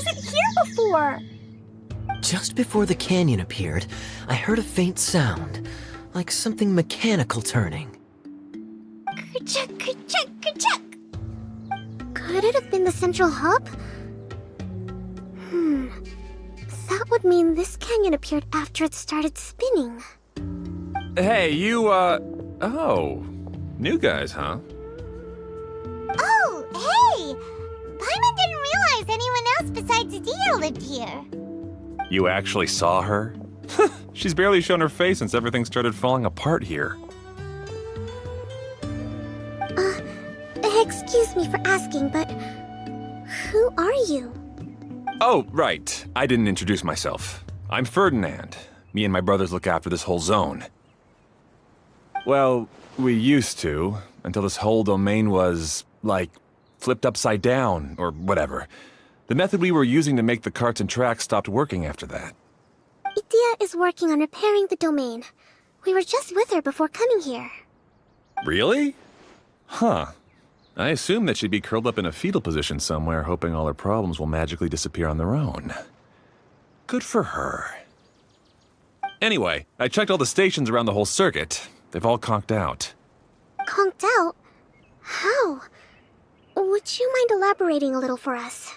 wasn't here before. Just before the canyon appeared, I heard a faint sound, like something mechanical turning. Kerchuk, kerchuk, kerchuk. Could it have been the central hub? That would mean this canyon appeared after it started spinning. Hey, you, oh. New guys, huh? Oh, hey! Paimon didn't realize anyone else besides Dia lived here. You actually saw her? She's barely shown her face since everything started falling apart here. Excuse me for asking, but who are you? Oh, right. I didn't introduce myself. I'm Ferdinand. Me and my brothers look after this whole zone. Well, we used to, until this whole domain was, like, flipped upside down, or whatever. The method we were using to make the carts and tracks stopped working after that. Idia is working on repairing the domain. We were just with her before coming here. Really? Huh. I assume that she'd be curled up in a fetal position somewhere, hoping all her problems will magically disappear on their own. Good for her. Anyway, I checked all the stations around the whole circuit. They've all conked out. Conked out? How? Would you mind elaborating a little for us?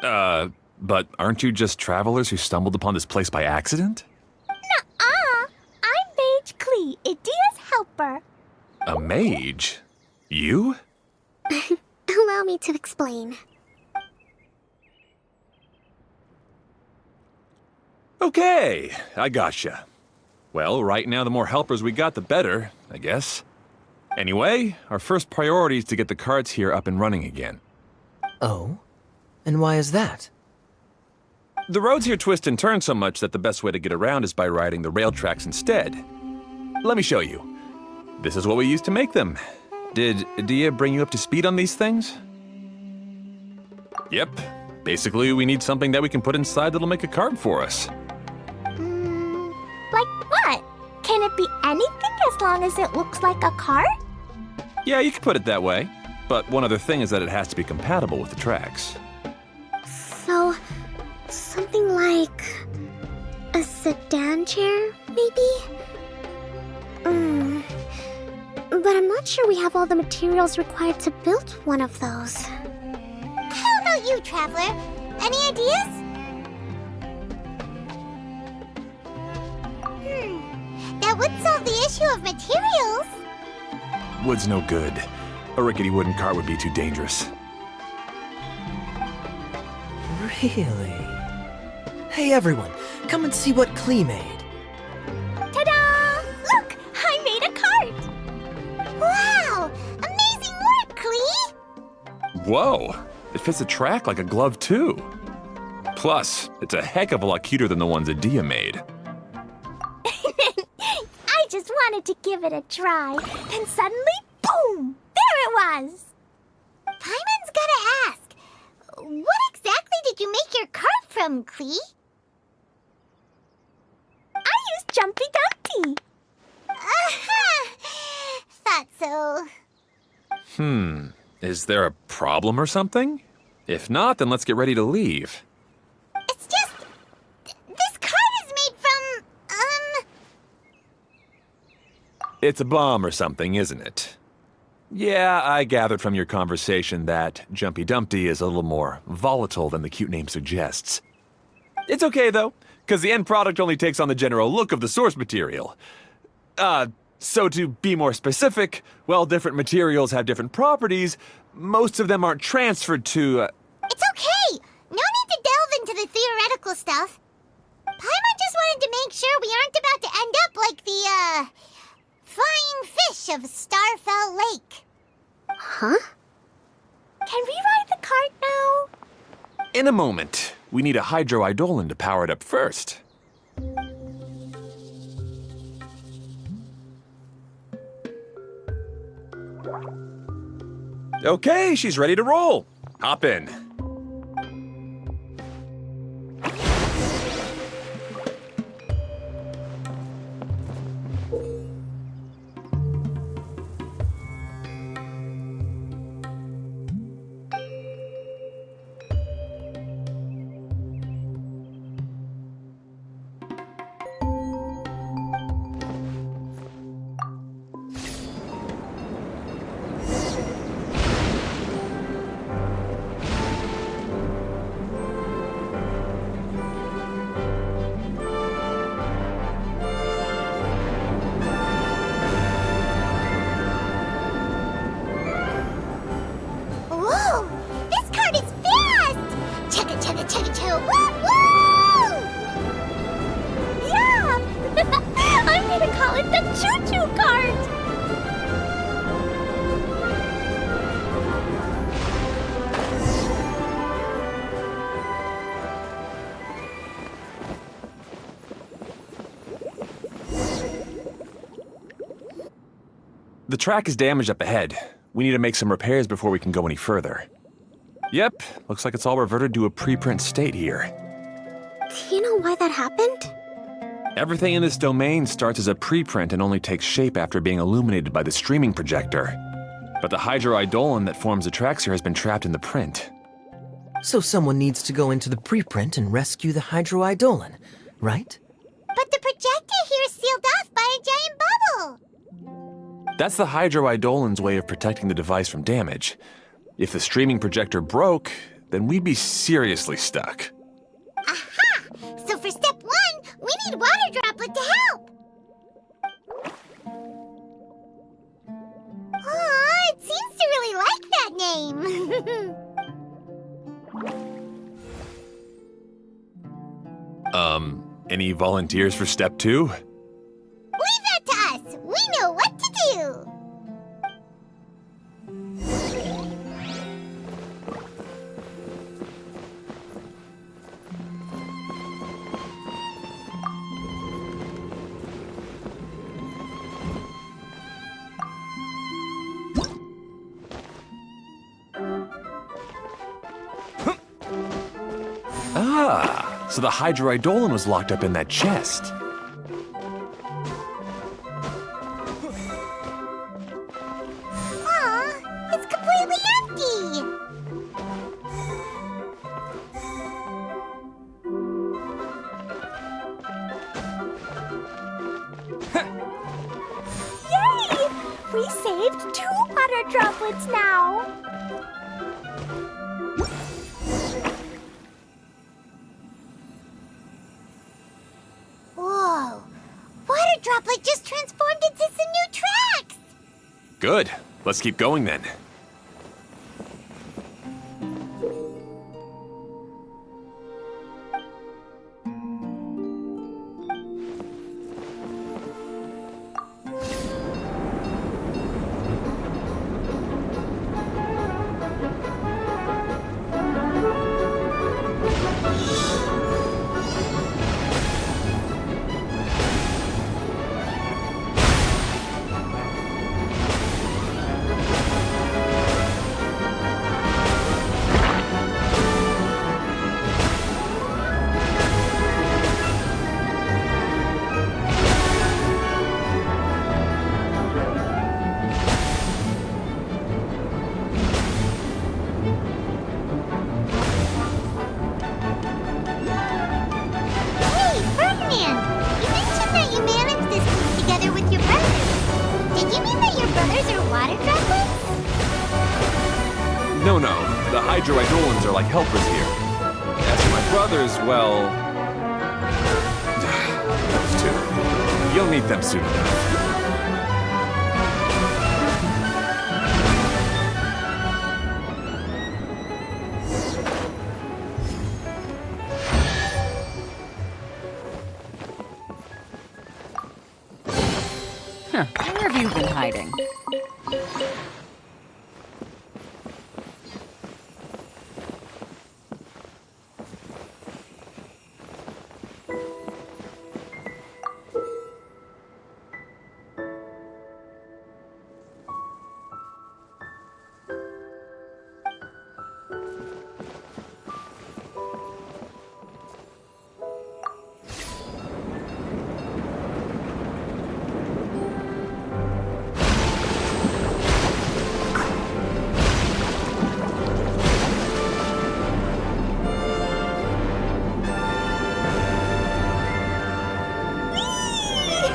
But aren't you just travelers who stumbled upon this place by accident? Nuh-uh! I'm Mage Klee, Idia's helper. A mage? You? Allow me to explain. Okay, I gotcha. Well, right now the more helpers we got, the better, I guess. Anyway, our first priority is to get the carts here up and running again. Oh? And why is that? The roads here twist and turn so much that the best way to get around is by riding the rail tracks instead. Let me show you. This is what we used to make them. Did Dia bring you up to speed on these things? Yep. Basically, we need something that we can put inside that'll make a cart for us. Like what? Can it be anything as long as it looks like a cart? Yeah, you could put it that way. But one other thing is that it has to be compatible with the tracks. So, something like a sedan chair, maybe? But I'm not sure we have all the materials required to build one of those. How about you, Traveler? Any ideas? That would solve the issue of materials. Wood's no good. A rickety wooden cart would be too dangerous. Really? Hey everyone, come and see what Klee made. Ta-da! Look! I made a cart! Wow! Amazing work, Klee! Whoa! It fits the track like a glove, too. Plus, it's a heck of a lot cuter than the ones that Dia made. I just wanted to give it a try. Then suddenly, boom! There it was! Paimon's gotta ask, what exactly did you make your cart from, Klee? I used Jumpy Dumpty. Thought so. Is there a problem or something? If not, then let's get ready to leave. It's just... this cart is made from, It's a bomb or something, isn't it? Yeah, I gathered from your conversation that Jumpy Dumpty is a little more volatile than the cute name suggests. It's okay, though, because the end product only takes on the general look of the source material. So to be more specific, while different materials have different properties, most of them aren't transferred to, It's okay! No need to delve into the theoretical stuff. Paimon just wanted to make sure we aren't about to end up like the, flying fish of Starfell Lake. Huh? Can we ride the cart now? In a moment. We need a hydroidolin to power it up first. Okay, she's ready to roll. Hop in. the track is damaged up ahead. We need to make some repairs before we can go any further. Yep, looks like it's all reverted to a preprint state here. Do you know why that happened? Everything in this domain starts as a preprint and only takes shape after being illuminated by the streaming projector. But the hydroidolin that forms the tracks here has been trapped in the print. So someone needs to go into the preprint and rescue the hydroidolin, right? But the projector here is sealed off by a giant bubble. That's the hydroidolin's way of protecting the device from damage. If the streaming projector broke, then we'd be seriously stuck. Aha! So for step 1, we need Water Droplet to help. Aw, it seems to really like that name. Any volunteers for step 2? Leave that to us. We know what to do. Ah, so the hydroidolin was locked up in that chest. Aw, it's completely empty. Yay! We saved 2 water droplets now! Whoa, Water Droplet just transformed into some new tracks. Good. Let's keep going then. Hey, Ferdinand, you mentioned that you managed this piece together with your brothers. Did you mean that your brothers are Water Droplets? No, the hydroidolins are like helpers here. As for my brothers, well... those two. You'll meet them soon enough. Where have you been hiding?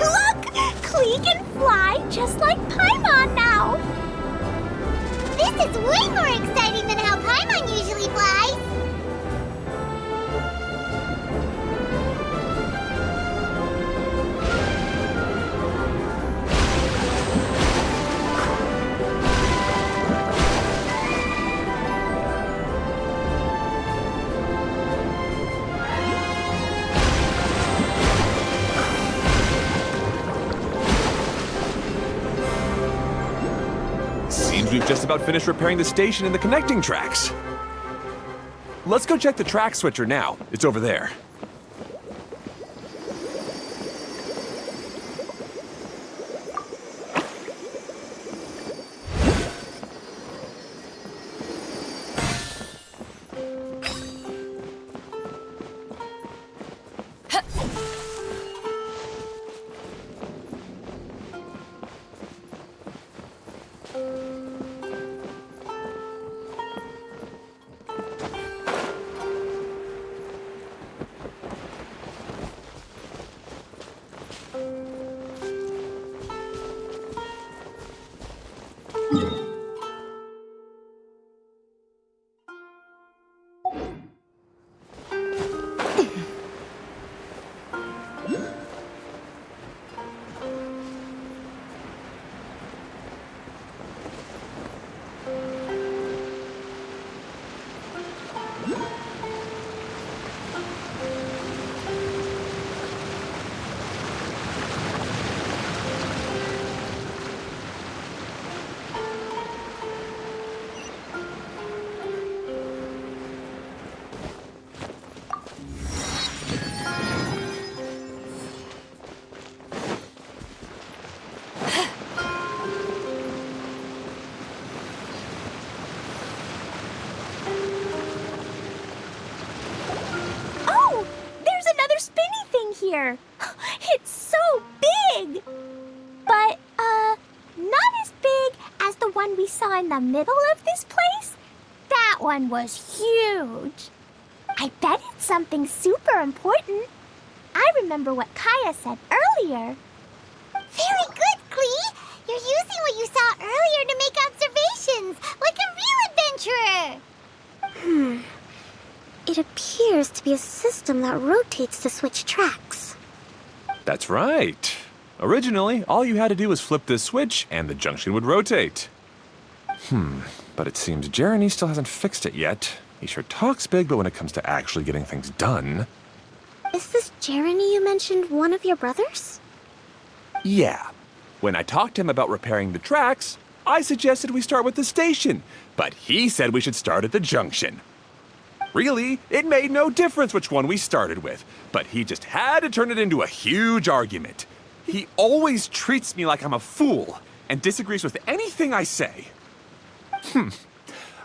Look! Klee can fly just like Paimon now! This is way more exciting than how Paimon usually flies. Seems we've just about finished repairing the station and the connecting tracks. Let's go check the track switcher now. It's over there. Oh! There's another spinny thing here! It's so big! But, not as big as the one we saw in the middle of this place. That one was huge. I bet it's something super important. I remember what Kaya said earlier. Very good, Klee! You're using what you saw earlier to make observations, like a real adventurer! It appears to be a system that rotates to switch tracks. That's right. Originally, all you had to do was flip this switch and the junction would rotate. But it seems Jeremy still hasn't fixed it yet. He sure talks big, but when it comes to actually getting things done... Is this Jeremy you mentioned one of your brothers? Yeah. When I talked to him about repairing the tracks, I suggested we start with the station, but he said we should start at the junction. Really, it made no difference which one we started with, but he just had to turn it into a huge argument. He always treats me like I'm a fool and disagrees with anything I say.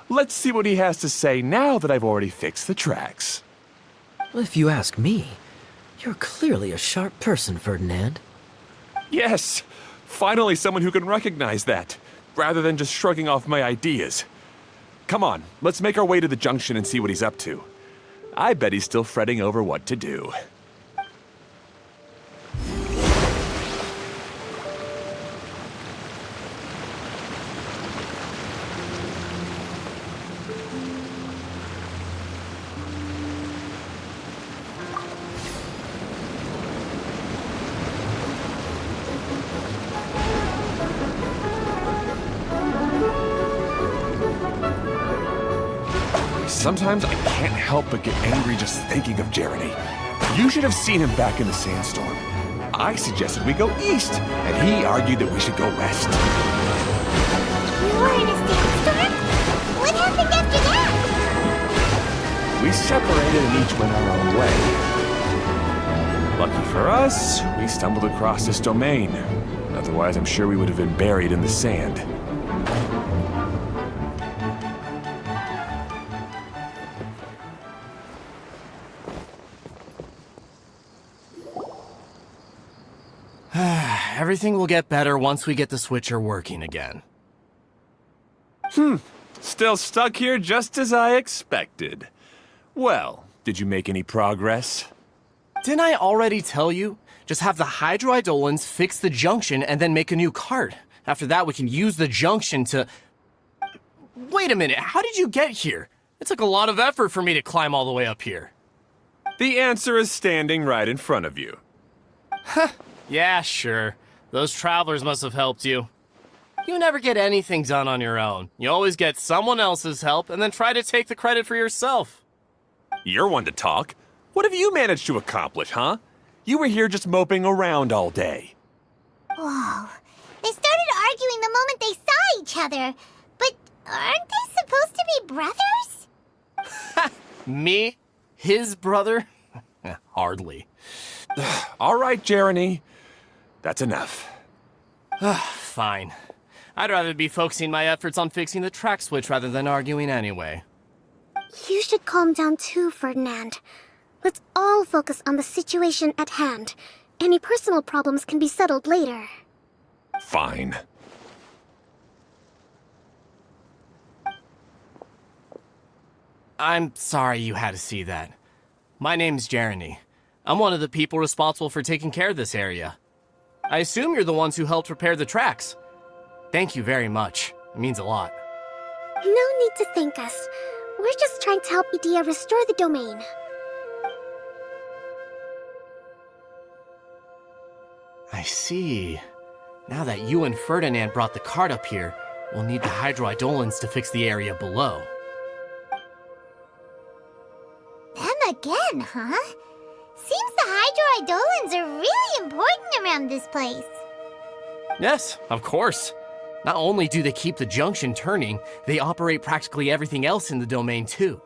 Let's see what he has to say now that I've already fixed the tracks. If you ask me, you're clearly a sharp person, Ferdinand. Yes, finally someone who can recognize that, rather than just shrugging off my ideas. Come on, let's make our way to the junction and see what he's up to. I bet he's still fretting over what to do. Sometimes I can't help but get angry just thinking of Jeremy. You should have seen him back in the sandstorm. I suggested we go east, and he argued that we should go west. You were in a sandstorm? What happened after that? We separated and each went our own way. Lucky for us, we stumbled across this domain. Otherwise, I'm sure we would have been buried in the sand. Everything will get better once we get the switcher working again. Still stuck here just as I expected. Well, did you make any progress? Didn't I already tell you? Just have the hydroidolins fix the junction and then make a new cart. After that, we can use the junction to... Wait a minute, how did you get here? It took a lot of effort for me to climb all the way up here. The answer is standing right in front of you. Yeah, sure. Those travelers must have helped you. You never get anything done on your own. You always get someone else's help and then try to take the credit for yourself. You're one to talk. What have you managed to accomplish, huh? You were here just moping around all day. Whoa. They started arguing the moment they saw each other. But aren't they supposed to be brothers? Me? His brother? Hardly. All right, Jeremy. That's enough. Fine. I'd rather be focusing my efforts on fixing the track switch rather than arguing anyway. You should calm down too, Ferdinand. Let's all focus on the situation at hand. Any personal problems can be settled later. Fine. I'm sorry you had to see that. My name's Jeremy. I'm one of the people responsible for taking care of this area. I assume you're the ones who helped repair the tracks. Thank you very much. It means a lot. No need to thank us. We're just trying to help Edea restore the domain. see. Now that you and Ferdinand brought the cart up here, we'll need the hydroidolins to fix the area below. Them again, huh? Seems the hydroidolins are really important around this place. Yes, of course. Not only do they keep the junction turning, they operate practically everything else in the domain too.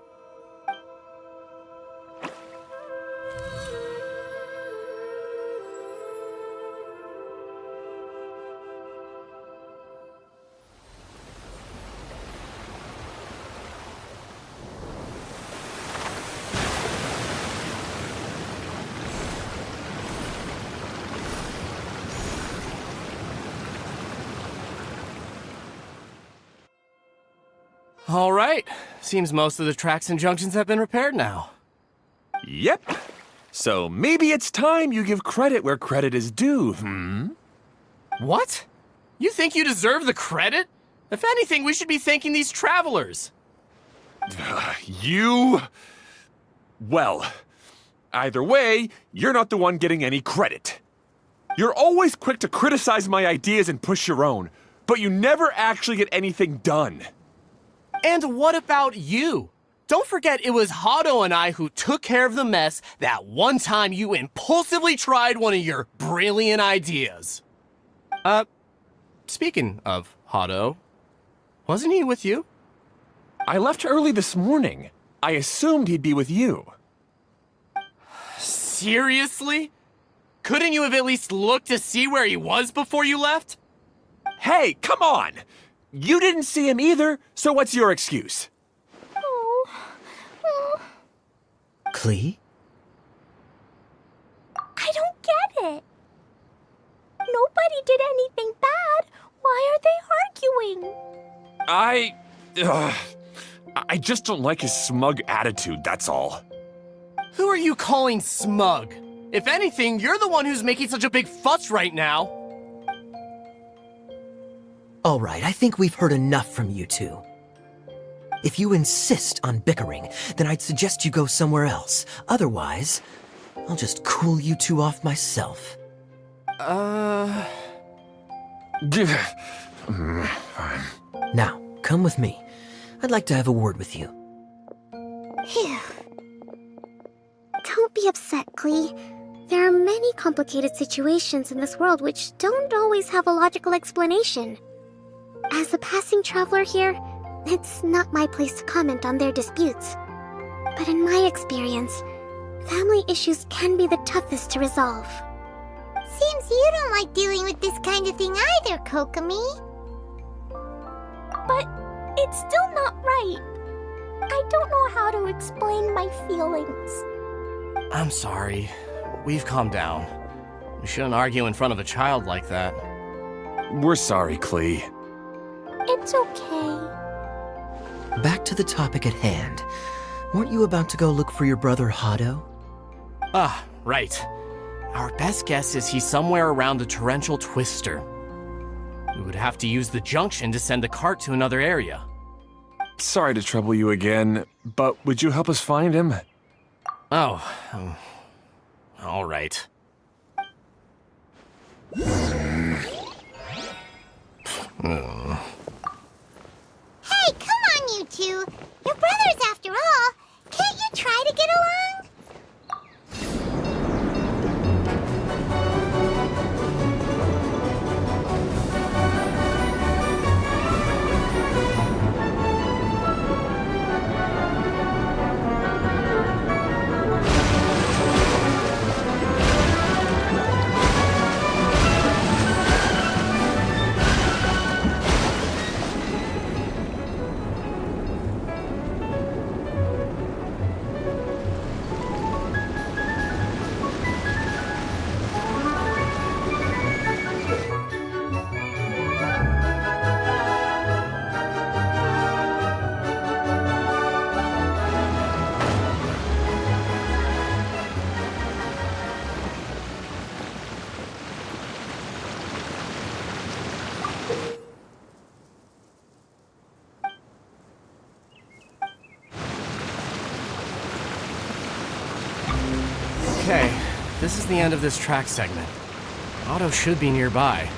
All right. Seems most of the tracks and junctions have been repaired now. Yep. So maybe it's time you give credit where credit is due, What? You think you deserve the credit? If anything, we should be thanking these travelers. You... Well, either way, you're not the one getting any credit. You're always quick to criticize my ideas and push your own, but you never actually get anything done. And what about you? Don't forget it was Hado and I who took care of the mess that one time you impulsively tried one of your brilliant ideas. Speaking of Hado, wasn't he with you? I left early this morning. I assumed he'd be with you. Seriously? Couldn't you have at least looked to see where he was before you left? Hey, come on! You didn't see him either, so what's your excuse? Klee? I don't get it. Nobody did anything bad. Why are they arguing? I just don't like his smug attitude, that's all. Who are you calling smug? If anything, you're the one who's making such a big fuss right now. All right, I think we've heard enough from you two. If you insist on bickering, then I'd suggest you go somewhere else. Otherwise, I'll just cool you two off myself. Fine. Now, come with me. I'd like to have a word with you. Phew. Don't be upset, Klee. There are many complicated situations in this world which don't always have a logical explanation. As a passing traveler here, it's not my place to comment on their disputes. But in my experience, family issues can be the toughest to resolve. Seems you don't like dealing with this kind of thing either, Kokomi. But it's still not right. I don't know how to explain my feelings. I'm sorry. We've calmed down. We shouldn't argue in front of a child like that. We're sorry, Klee. It's okay. Back to the topic at hand. Weren't you about to go look for your brother Hado? Ah, right. Our best guess is he's somewhere around the torrential twister. We would have to use the junction to send the cart to another area. Sorry to trouble you again, but would you help us find him? Oh, all right. Hey, come on, you two. You're brothers after all. Can't you try to get along? Okay, this is the end of this track segment. Otto should be nearby.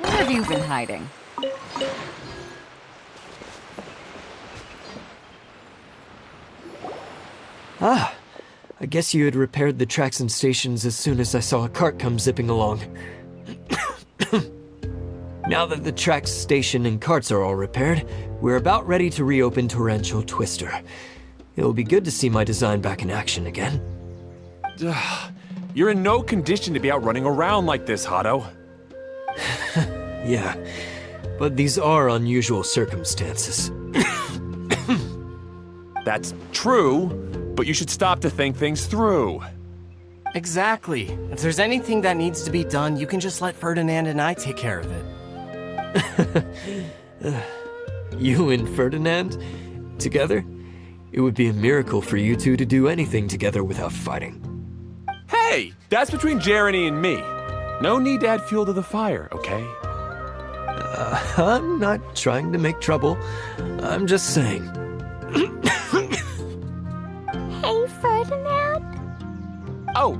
Where have you been hiding? Ah, I guess you had repaired the tracks and stations as soon as I saw a cart come zipping along. Now that the tracks, station, and carts are all repaired, we're about ready to reopen Torrential Twister. It'll be good to see my design back in action again. You're in no condition to be out running around like this, Hado. Yeah, but these are unusual circumstances. That's true, but you should stop to think things through. Exactly. If there's anything that needs to be done, you can just let Ferdinand and I take care of it. You and Ferdinand? Together? It would be a miracle for you two to do anything together without fighting. Hey, that's between Jeremy and me. No need to add fuel to the fire, okay? I'm not trying to make trouble. I'm just saying. Hey, Ferdinand? Oh,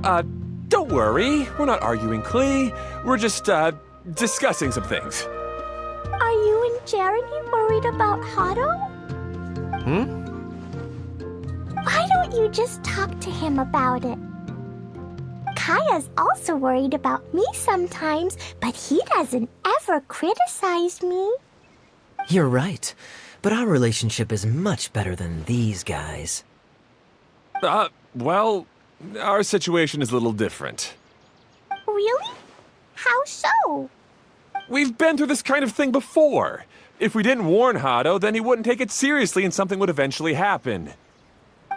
don't worry. We're not arguing, Klee. We're just, discussing some things. Are you and Jeremy worried about Hado? Why don't you just talk to him about it? Kaya's also worried about me sometimes, but he doesn't ever criticize me. You're right, but our relationship is much better than these guys. Well, our situation is a little different. Really? How so? We've been through this kind of thing before. If we didn't warn Hado, then he wouldn't take it seriously and something would eventually happen.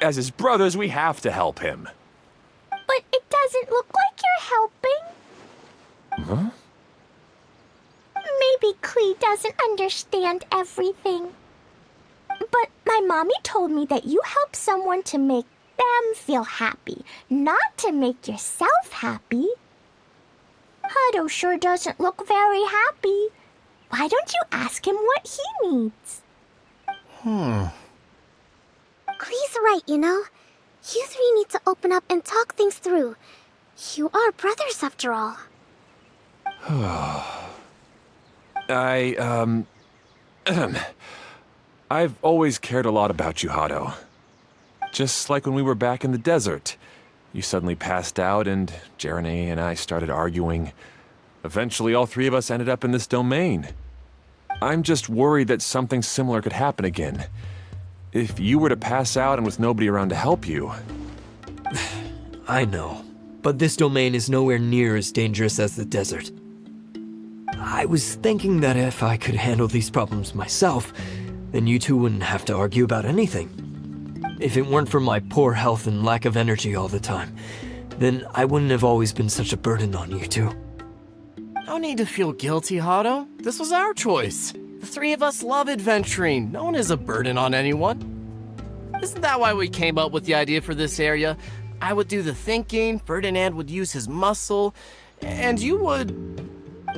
As his brothers, we have to help him. But it doesn't look like you're helping. Huh? Maybe Klee doesn't understand everything. But my mommy told me that you help someone to make them feel happy, not to make yourself happy. Hado sure doesn't look very happy. Why don't you ask him what he needs? Klee's right, you know. You three need to open up and talk things through. You are brothers after all. I've always cared a lot about you, Hado. Just like when we were back in the desert. You suddenly passed out and Jeremy and I started arguing. Eventually, all three of us ended up in this domain. I'm just worried that something similar could happen again. If you were to pass out and with nobody around to help you... I know, but this domain is nowhere near as dangerous as the desert. I was thinking that if I could handle these problems myself, then you two wouldn't have to argue about anything. If it weren't for my poor health and lack of energy all the time, then I wouldn't have always been such a burden on you two. No need to feel guilty, Hado. This was our choice. The three of us love adventuring. No one is a burden on anyone. Isn't that why we came up with the idea for this area? I would do the thinking, Ferdinand would use his muscle, and you would...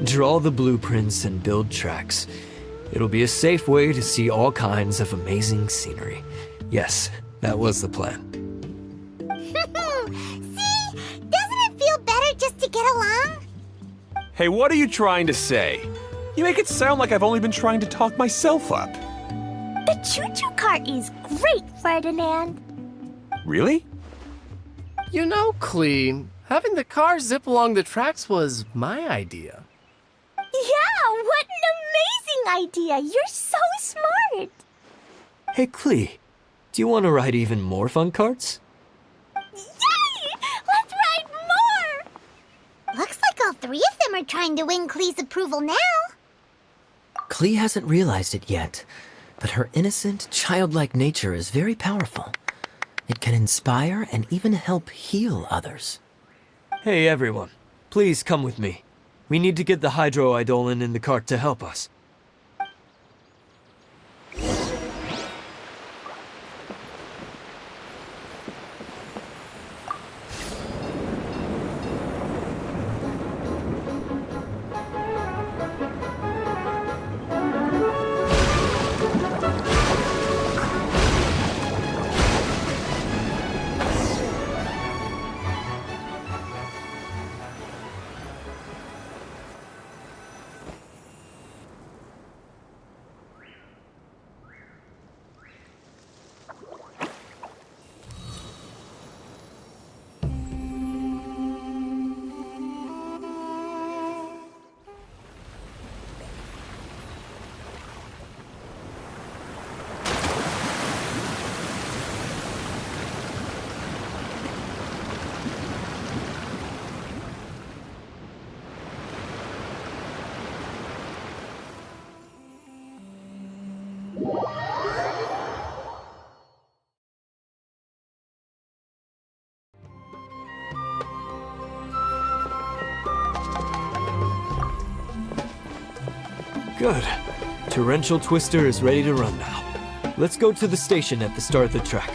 Draw the blueprints and build tracks. It'll be a safe way to see all kinds of amazing scenery. Yes, that was the plan. See? Doesn't it feel better just to get along? Hey, what are you trying to say? You make it sound like I've only been trying to talk myself up. The choo-choo cart is great, Ferdinand. Really? You know, Clee, having the car zip along the tracks was my idea. Yeah, what an amazing idea! You're so smart! Hey, Klee, do you want to ride even more fun carts? Yay! Let's ride more! Looks like all three of them are trying to win Klee's approval now. Klee hasn't realized it yet, but her innocent, childlike nature is very powerful. It can inspire and even help heal others. Hey, everyone, please come with me. We need to get the hydroidolin in the cart to help us. Good. Torrential Twister is ready to run now. Let's go to the station at the start of the track.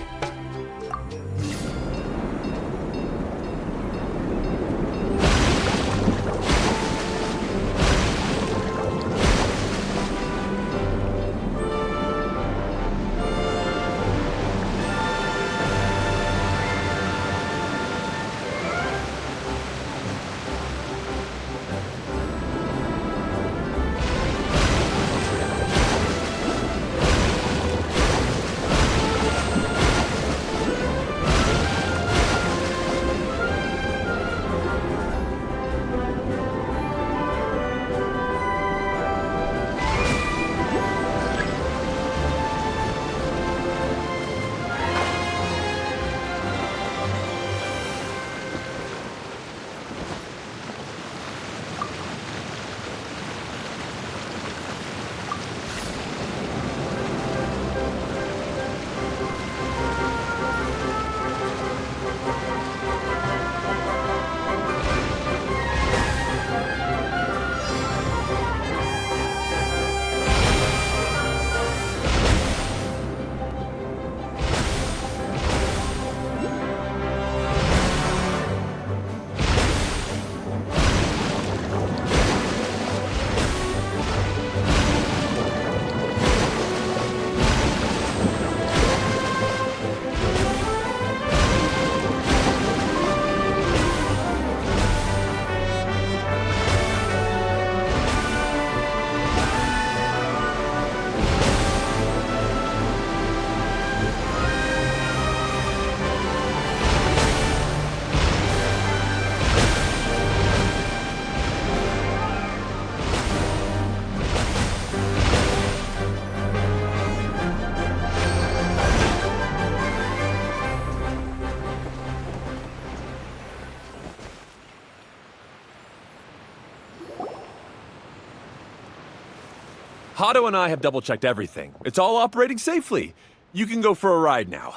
Hato and I have double-checked everything. It's all operating safely. You can go for a ride now.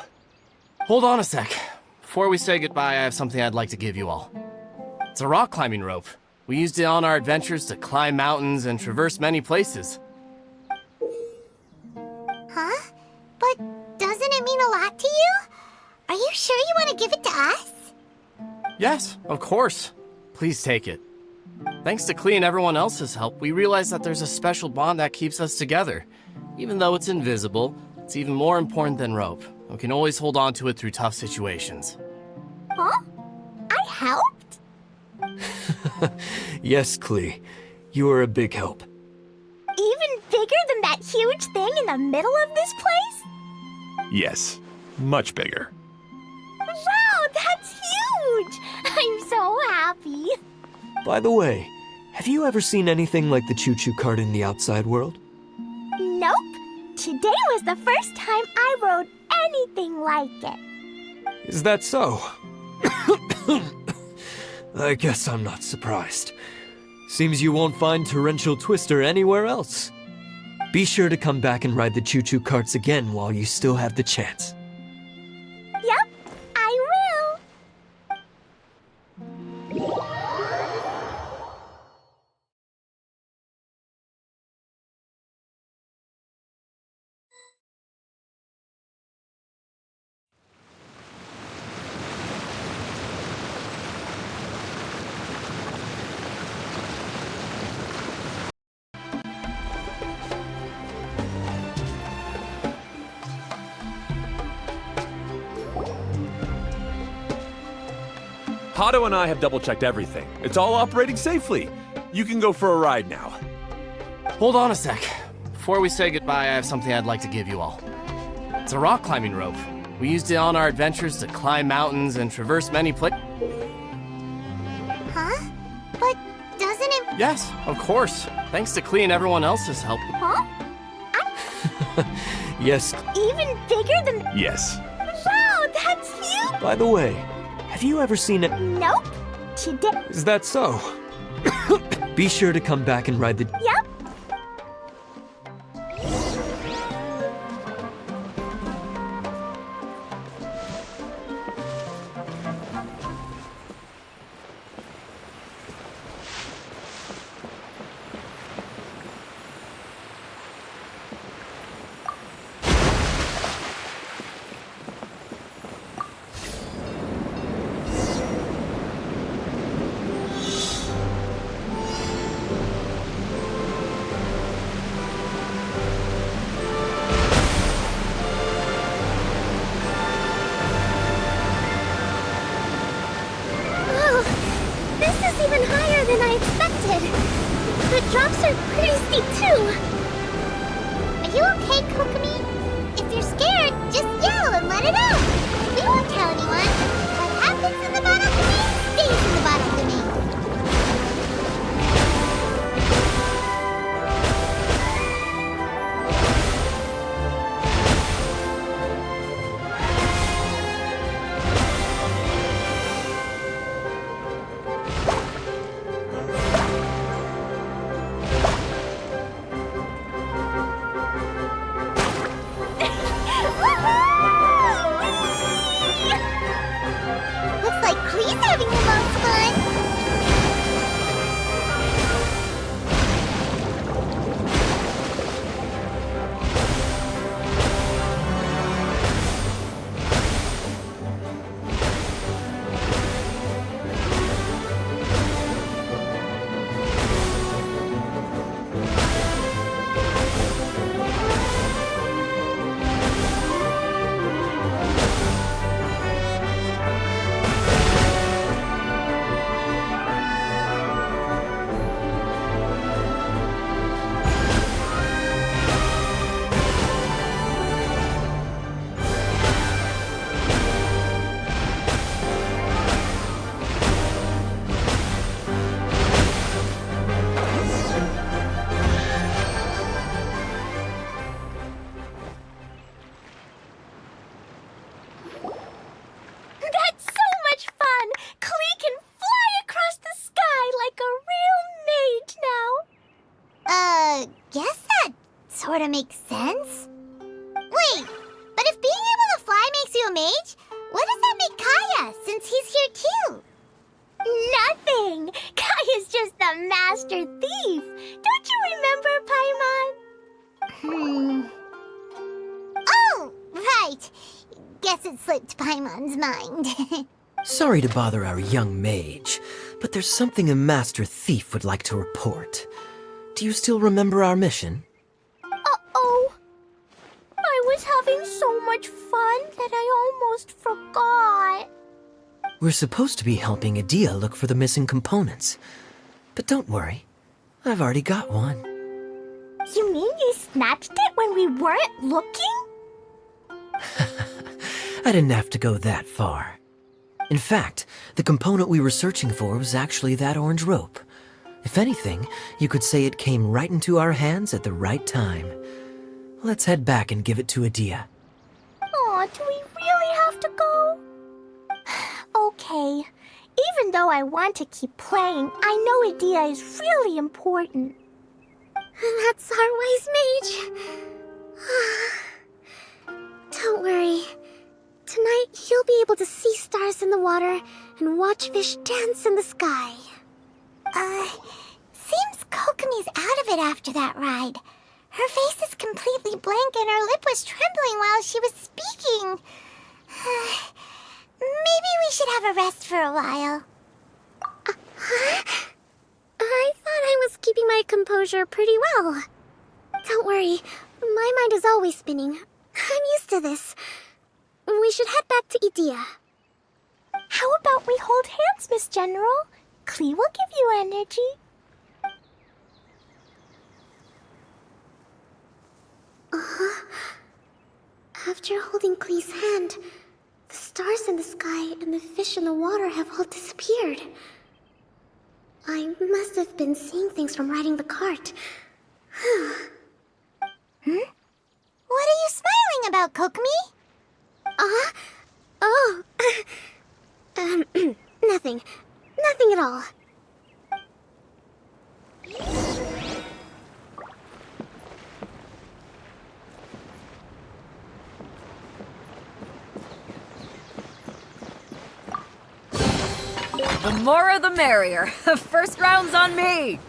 Hold on a sec. Before we say goodbye, I have something I'd like to give you all. It's a rock climbing rope. We used it on our adventures to climb mountains and traverse many places. Huh? But doesn't it mean a lot to you? Are you sure you want to give it to us? Yes, of course. Please take it. Thanks to Klee and everyone else's help, we realized that there's a special bond that keeps us together. Even though it's invisible, it's even more important than rope. We can always hold on to it through tough situations. Huh? I helped? Yes, Klee. You are a big help. Even bigger than that huge thing in the middle of this place? Yes, much bigger. Wow, that's huge! I'm so happy. By the way, have you ever seen anything like the choo-choo cart in the outside world? Nope. Today was the first time I rode anything like it. Is that so? I guess I'm not surprised. Seems you won't find Torrential Twister anywhere else. Be sure to come back and ride the choo-choo carts again while you still have the chance. Yep, I will. Hato and I have double-checked everything. It's all operating safely. You can go for a ride now. Hold on a sec. Before we say goodbye, I have something I'd like to give you all. It's a rock climbing rope. We used it on our adventures to climb mountains and traverse many places. Huh? But doesn't it... Yes, of course. Thanks to Klee and everyone else's help. Huh? Yes. Even bigger than... Yes. Wow, that's huge! By the way, have you ever seen it? Nope. Today... Is that so? Be sure to come back and ride the... Yep. Even higher than I expected. The drops are pretty steep too. Are you okay, Kokomi? If you're scared, just yell and let it out. We won't tell anyone. What happens in the bottle domain stays in the bottle domain. Looks like Klee's having the most fun. That's so much fun! Klee can fly across the sky like a real mage now. Guess that sort of makes sense. Wait, but if being able to fly makes you a mage, what does that make Kaya, since he's here too? Nothing! Kaya's just the master thief! Don't you remember, Paimon? Oh, right. Guess it slipped Paimon's mind. Sorry to bother our young mage, but there's something a master thief would like to report. Do you still remember our mission? Uh-oh. I was having so much fun that I almost forgot. We're supposed to be helping Adia look for the missing components. But don't worry, I've already got one. You mean you snatched it when we weren't looking? I didn't have to go that far. In fact, the component we were searching for was actually that orange rope. If anything, you could say it came right into our hands at the right time. Let's head back and give it to Adia. Aw, do we really have to go? Okay. Even though I want to keep playing, I know Adia is really important. That's our wise mage. Don't worry. Tonight, you'll be able to see stars in the water and watch fish dance in the sky. Seems Kokomi's out of it after that ride. Her face is completely blank and her lip was trembling while she was speaking. Maybe we should have a rest for a while. I thought I was keeping my composure pretty well. Don't worry, my mind is always spinning. I'm used to this. We should head back to Idia. How about we hold hands, Miss General? Klee will give you energy. After holding Klee's hand, the stars in the sky and the fish in the water have all disappeared. I must have been seeing things from riding the cart. What are you smiling about, Kokomi? Oh. Nothing. Nothing at all. The more the merrier. First round's on me.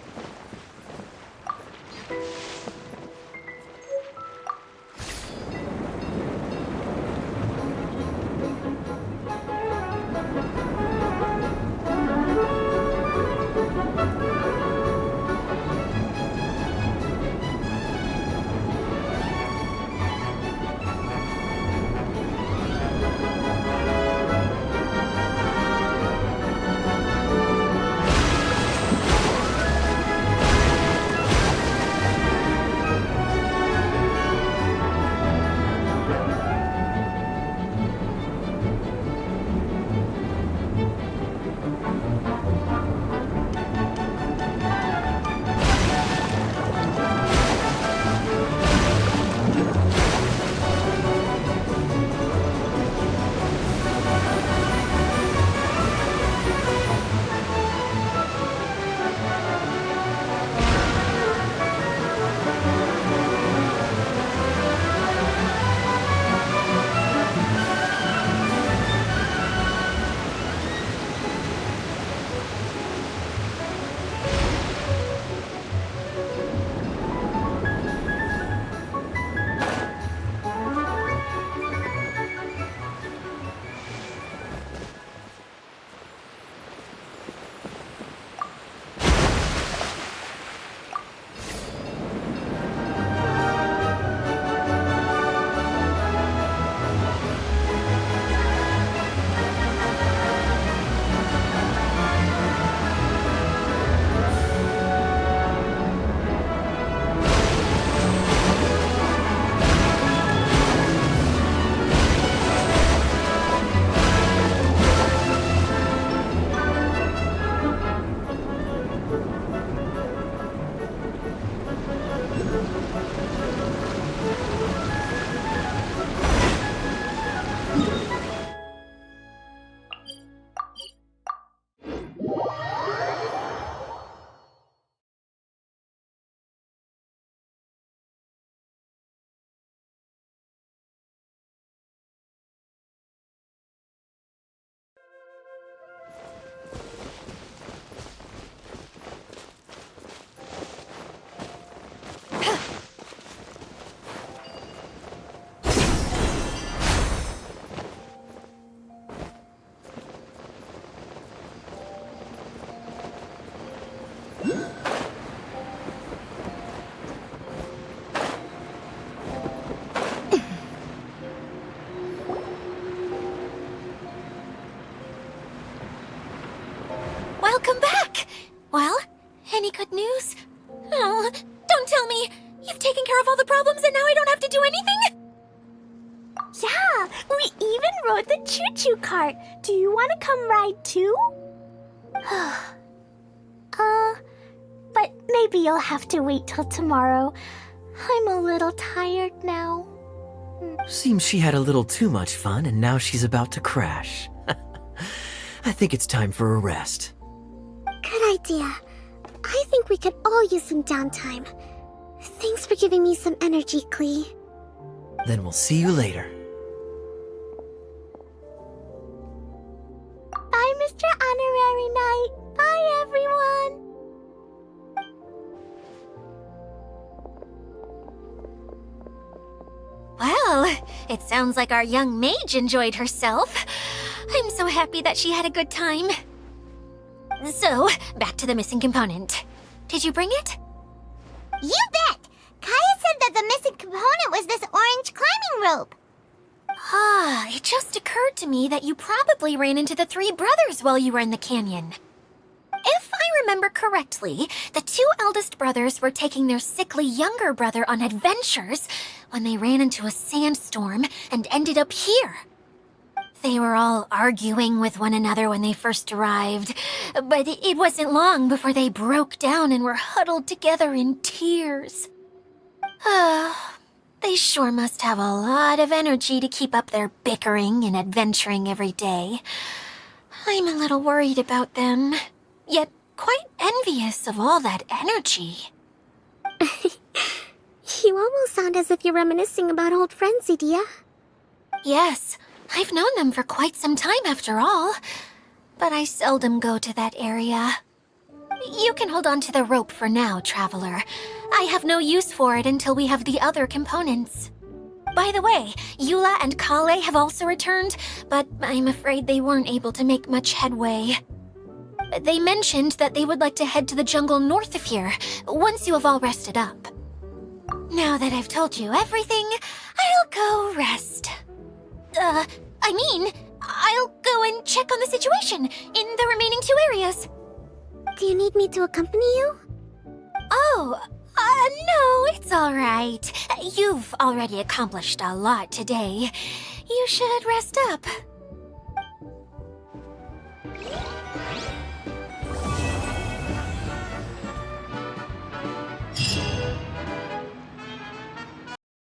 Well, any good news? Oh, don't tell me! You've taken care of all the problems and now I don't have to do anything? Yeah, we even rode the choo-choo cart. Do you want to come ride too? But maybe you'll have to wait till tomorrow. I'm a little tired now. Seems she had a little too much fun and now she's about to crash. I think it's time for a rest. Good idea. I think we could all use some downtime. Thanks for giving me some energy, Klee. Then we'll see you later. Bye, Mr. Honorary Knight. Bye, everyone. Well, it sounds like our young mage enjoyed herself. I'm so happy that she had a good time. So, back to the missing component. Did you bring it? You bet! Kaya said that the missing component was this orange climbing rope. Ah, it just occurred to me that you probably ran into the three brothers while you were in the canyon. If I remember correctly, the two eldest brothers were taking their sickly younger brother on adventures when they ran into a sandstorm and ended up here. They were all arguing with one another when they first arrived, but it wasn't long before they broke down and were huddled together in tears. They sure must have a lot of energy to keep up their bickering and adventuring every day. I'm a little worried about them, yet quite envious of all that energy. You almost sound as if you're reminiscing about old friends, Idia. Yes, I've known them for quite some time after all, but I seldom go to that area. You can hold on to the rope for now, Traveler. I have no use for it until we have the other components. By the way, Eula and Kale have also returned, but I'm afraid they weren't able to make much headway. They mentioned that they would like to head to the jungle north of here, once you have all rested up. Now that I've told you everything, I'll go rest. I'll go and check on the situation in the remaining two areas. Do you need me to accompany you? Oh, no, it's all right. You've already accomplished a lot today. You should rest up.